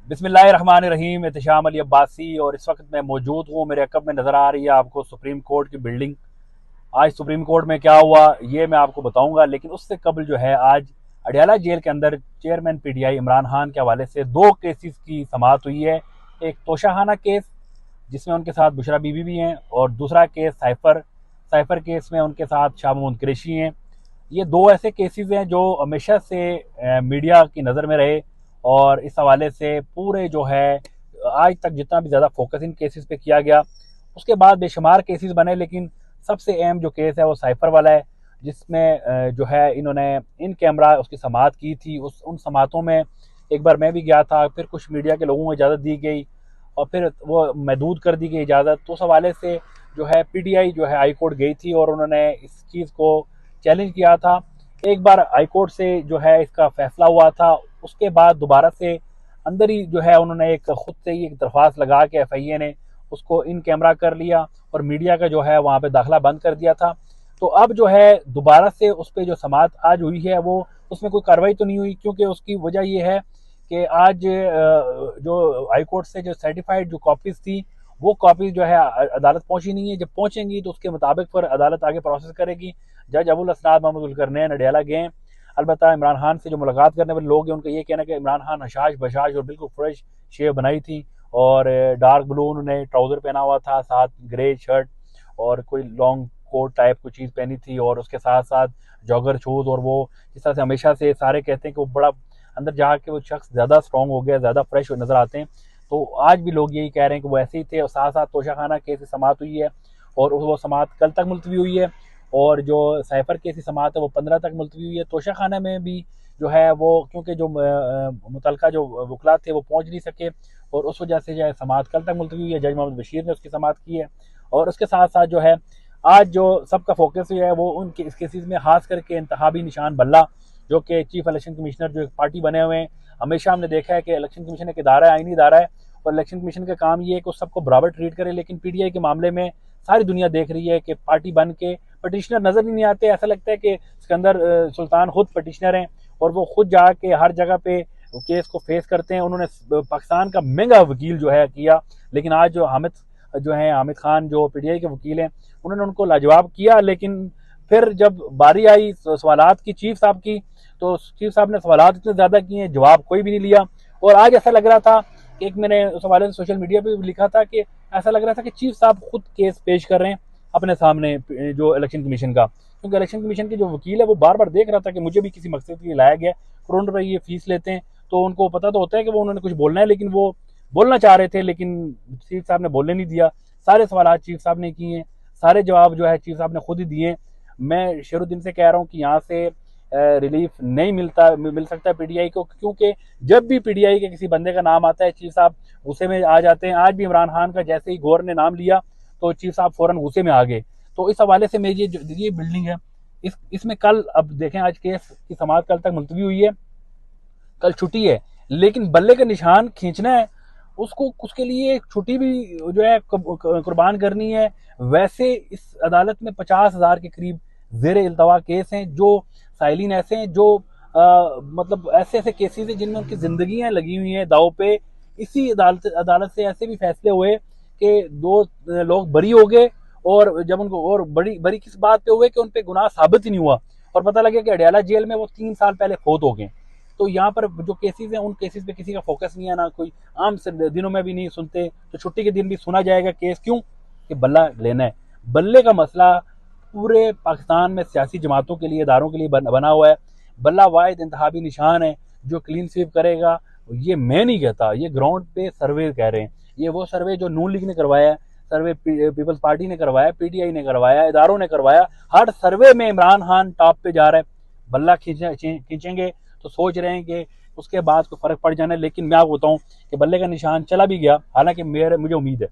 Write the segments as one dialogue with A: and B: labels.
A: बिस्मिल्लाहिर्रहमानिर्रहीम। एहतशाम अली अब्बासी और इस वक्त मैं मौजूद हूँ, मेरे अकब में नज़र आ रही है आपको सुप्रीम कोर्ट की बिल्डिंग। आज सुप्रीम कोर्ट में क्या हुआ ये मैं आपको बताऊंगा, लेकिन उससे कबल जो है आज अडयाला जेल के अंदर चेयरमैन पीटीआई इमरान खान के हवाले से दो केसेस की समाअत हुई है। एक तोशाखाना केस जिसमें उनके साथ बुशरा बीबी भी हैं, और दूसरा केस साइफर केस में उनके साथ शाह महमूद कुरैशी हैं। ये दो ऐसे केसेस हैं जो हमेशा से मीडिया की नज़र में रहे, और इस हवाले से पूरे जो है आज तक जितना भी ज़्यादा फोकस इन केसेस पे किया गया, उसके बाद बेशुमार केसेस बने, लेकिन सबसे अहम जो केस है वो साइफर वाला है, जिसमें जो है इन्होंने इन कैमरा उसकी समाअत की थी। उन समाअतों में एक बार मैं भी गया था, फिर कुछ मीडिया के लोगों को इजाज़त दी गई और फिर वो महदूद कर दी गई इजाज़त। तो उस हवाले से जो है पीटीआई जो है हाई कोर्ट गई थी और उन्होंने इस चीज़ को चैलेंज किया था। एक बार हाई कोर्ट से जो है इसका फैसला हुआ था, उसके बाद दोबारा से अंदर ही जो है उन्होंने एक खुद से ही एक दरख्वास्त लगा के एफआईए ने उसको इन कैमरा कर लिया और मीडिया का जो है वहाँ पे दाखिला बंद कर दिया था। तो अब जो है दोबारा से उस पर जो समाअत आज हुई है वो उसमें कोई कार्रवाई तो नहीं हुई, क्योंकि उसकी वजह ये है कि आज जो हाई कोर्ट से जो सर्टिफाइड जो कॉपीज थी वो कॉपीज जो है अदालत पहुंची नहीं है। जब पहुंचेंगी तो उसके मुताबिक फिर अदालत आगे प्रोसेस करेगी। जज अबुल असनाद मोहम्मद उलकरनैन अडयाला गए। अलबत्ता इमरान खान से जो मुलाकात करने वाले लोग हैं उनका ये कहना है कि इमरान खान हशाश बशाश और बिल्कुल फ्रेश शेव बनाई थी, और डार्क ब्लू उन्होंने ट्राउज़र पहना हुआ था, साथ ग्रे शर्ट और कोई लॉन्ग कोट टाइप कोई चीज़ पहनी थी, और उसके साथ साथ जॉगर शूज़। और वो जिस तरह से हमेशा से सारे कहते हैं कि वो बड़ा अंदर जाके वो शख्स ज़्यादा स्ट्रॉन्ग हो गया, ज़्यादा फ्रेश नज़र आते हैं, तो आज भी लोग यही कह रहे हैं कि वो ऐसे ही थे। और साथ साथ तोशाखाना केस की समाअत हुई है और वो समाअत कल तक मुलतवी हुई है, और जो साइफर केस की समाअत है वो 15 तक मुलतवी हुई है। तोशाखाना में भी जो है वो क्योंकि जो मुतलका जो वकला थे वो पहुंच नहीं सके, और उस वजह से जो है समाअत कल तक मुलतवी हुई है। जज मोहम्मद बशीर ने उसकी समाअत की है। और उसके साथ साथ जो है आज जो सबका फोकस है वो उन केसेस में खास करके इंतखाबी निशान बल्ला, जो कि चीफ इलेक्शन कमिश्नर जो एक पार्टी बने हुए हैं। हमेशा हमने देखा है कि इलेक्शन कमीशन एक इदारा है, आईनी इदारा है, और इलेक्शन कमीशन का काम ये है कि उस सबको बराबर ट्रीट करे। लेकिन पीटीआई के मामले में सारी दुनिया देख रही है कि पार्टी बन के पटिशनर नजर ही नहीं आते। ऐसा लगता है कि सिकंदर सुल्तान खुद पटिशनर हैं और वो खुद जाके हर जगह पे केस को फेस करते हैं। उन्होंने पाकिस्तान का महंगा वकील जो है किया, लेकिन आज जो है हामिद खान जो पीटीआई के वकील हैं उन्होंने उनको लाजवाब किया। लेकिन फिर जब बारी आई सवालात की चीफ साहब की, तो चीफ साहब ने सवालात इतने ज्यादा किए, जवाब कोई भी नहीं लिया। और आज ऐसा लग रहा था कि एक मैंने उस हवाले से सोशल मीडिया पे भी लिखा था कि ऐसा लग रहा था कि चीफ साहब खुद केस पेश कर रहे हैं अपने सामने जो इलेक्शन कमीशन का, क्योंकि इलेक्शन कमीशन के जो वकील है वो बार बार देख रहा था कि मुझे भी किसी मकसद के लिए लाया गया। करोड़ों रुपए ये फीस लेते हैं, तो उनको पता तो होता है कि वो उन्होंने कुछ बोलना है, लेकिन वो बोलना चाह रहे थे, लेकिन चीफ साहब ने बोलने नहीं दिया। सारे सवाल चीफ साहब ने किए, सारे जवाब जो है चीफ साहब ने खुद ही दिए। मैं शेरुद्दीन से कह रहा हूँ कि यहाँ से रिलीफ नहीं मिल सकता पीटीआई को, क्योंकि जब भी पीटीआई के किसी बंदे का नाम आता है चीफ साहब गुस्से में आ जाते हैं। आज भी इमरान खान का जैसे ही गौर ने नाम लिया तो चीफ साहब फौरन गुस्से में आ गए। तो इस हवाले से मेरी ये बिल्डिंग है, इसमें कल अब देखें, आज केस की समाअत कल तक मुलतवी हुई है, कल छुट्टी है, लेकिन बल्ले का निशान खींचना है उसको, उसके लिए छुट्टी भी जो है कुर्बान करनी है। वैसे इस अदालत में 50,000 के करीब जेर इल्तवा केस हैं, जो साइलिन ऐसे हैं जो मतलब ऐसे ऐसे केसेस हैं जिनमें उनकी जिंदगियां लगी हुई हैं दाव पे। इसी अदालत से ऐसे भी फैसले हुए कि 2 लोग बरी हो गए, और जब उनको और बरी किस बात पे हुए कि उन पे गुनाह साबित ही नहीं हुआ, और पता लगे कि अडयाला जेल में वो 3 साल पहले फौत हो गए। तो यहाँ पर जो केसेस हैं उन केसेस पे किसी का फोकस नहीं है, ना कोई आम दिनों में भी नहीं सुनते, तो छुट्टी के दिन भी सुना जाएगा केस, क्यों कि बल्ला लेना है। बल्ले का मसला पूरे पाकिस्तान में सियासी जमातों के लिए, इदारों के लिए बना हुआ है। बल्ला वाहिद इंतखाबी निशान है जो क्लीन स्वीप करेगा। ये मैं नहीं कहता, ये ग्राउंड पे सर्वे कह रहे हैं। ये वो सर्वे जो नून लीग ने करवाया है, सर्वे पीपल्स पार्टी ने करवाया, पीटीआई ने करवाया, इदारों ने करवाया। हर सर्वे में इमरान खान टॉप पे जा रहा है। बल्ला खींचेंगे तो सोच रहे हैं कि उसके बाद कोई फर्क पड़ जाना है, लेकिन मैं आपको बताऊं कि बल्ले का निशान चला भी गया। हालांकि मुझे उम्मीद है,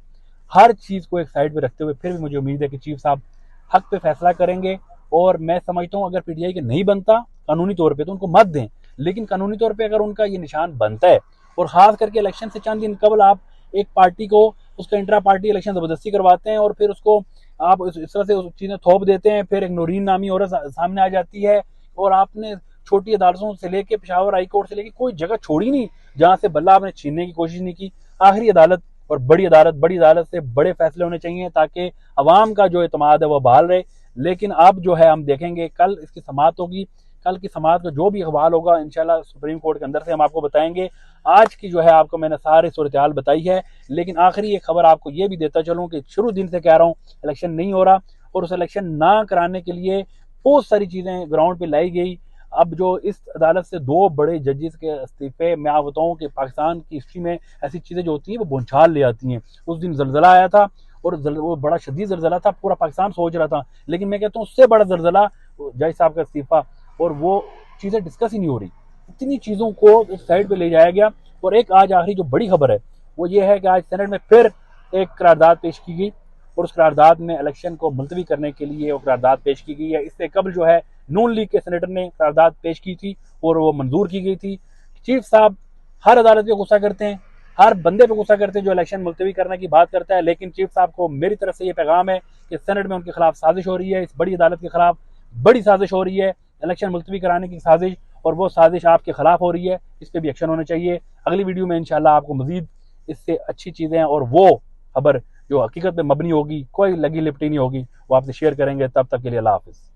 A: हर चीज को एक साइड पे रखते हुए फिर भी मुझे उम्मीद है कि चीफ साहब हक पे फैसला करेंगे। और मैं समझता हूं अगर पीटीआई के नहीं बनता कानूनी तौर पे तो उनको मत दें, लेकिन कानूनी तौर पे अगर उनका ये निशान बनता है, और खास करके इलेक्शन से चंद दिन कबल आप एक पार्टी को उसका इंट्रा पार्टी इलेक्शन जबरदस्ती करवाते हैं, और फिर उसको आप इस तरह से चीजें थोप देते हैं, फिर एक नूरीन नामी औरत सामने आ जाती है, और आपने छोटी अदालतों से लेके पेशावर हाई कोर्ट से लेके कोई जगह छोड़ी नहीं जहां से बल्ला आपने छीनने की कोशिश नहीं की। आखिरी अदालत और बड़ी अदालत से बड़े फैसले होने चाहिए ताकि अवाम का जो एतमाद है वो बहाल रहे। लेकिन अब जो है हम देखेंगे, कल इसकी समाअत होगी, कल की समाअत का जो भी अहवाल होगा इंशाल्लाह सुप्रीम कोर्ट के अंदर से हम आपको बताएंगे। आज की जो है आपको मैंने सारी सूरत हाल बताई है, लेकिन आखिरी एक खबर आपको ये भी देता चलूँ कि शुरू दिन से कह रहा हूँ इलेक्शन नहीं हो रहा, और उस इलेक्शन ना कराने के लिए बहुत सारी चीज़ें ग्राउंड पे लाई गई। अब जो इस अदालत से दो बड़े जजेस के इस्तीफे, मैं आप बताऊँ कि पाकिस्तान की हिस्ट्री में ऐसी चीज़ें जो होती हैं वो भूचाल ले आती हैं। उस दिन जलजला आया था और वो बड़ा शदीद जलजला था, पूरा पाकिस्तान सोच रहा था, लेकिन मैं कहता हूँ उससे बड़ा जलजला जज साहब का इस्तीफा, और वो चीज़ें डिस्कस ही नहीं हो रही। इतनी चीज़ों को इस साइड पे ले जाया गया। और एक आज आखिरी जो बड़ी खबर है वो ये है कि आज सेनेट में फिर एक करारदाद पेश की गई, और उस करारदाद में इलेक्शन को मुलतवी करने के लिए वो करारदाद पेश की गई है। इससे कबल जो है नून लीग के सेनेटर ने करारदाद पेश की थी और वो मंजूर की गई थी। चीफ साहब हर अदालत पे गुस्सा करते हैं, हर बंदे पे गुस्सा करते हैं जो इलेक्शन मुलतवी करने की बात करता है, लेकिन चीफ साहब को मेरी तरफ से ये पैगाम है कि सेनेट में उनके खिलाफ साजिश हो रही है, इस बड़ी अदालत के खिलाफ बड़ी साजिश हो रही है, इलेक्शन मुलतवी कराने की साजिश, और वो साजिश आपके खिलाफ हो रही है, इस पर भी एक्शन होना चाहिए। अगली वीडियो में इंशाल्लाह आपको मजीद इससे अच्छी चीज़ें और वो खबर जो हकीकत पे मबनी होगी, कोई लगी लिपटी नहीं होगी, वो आपसे शेयर करेंगे। तब तक के लिए अल्लाह हाफिज़।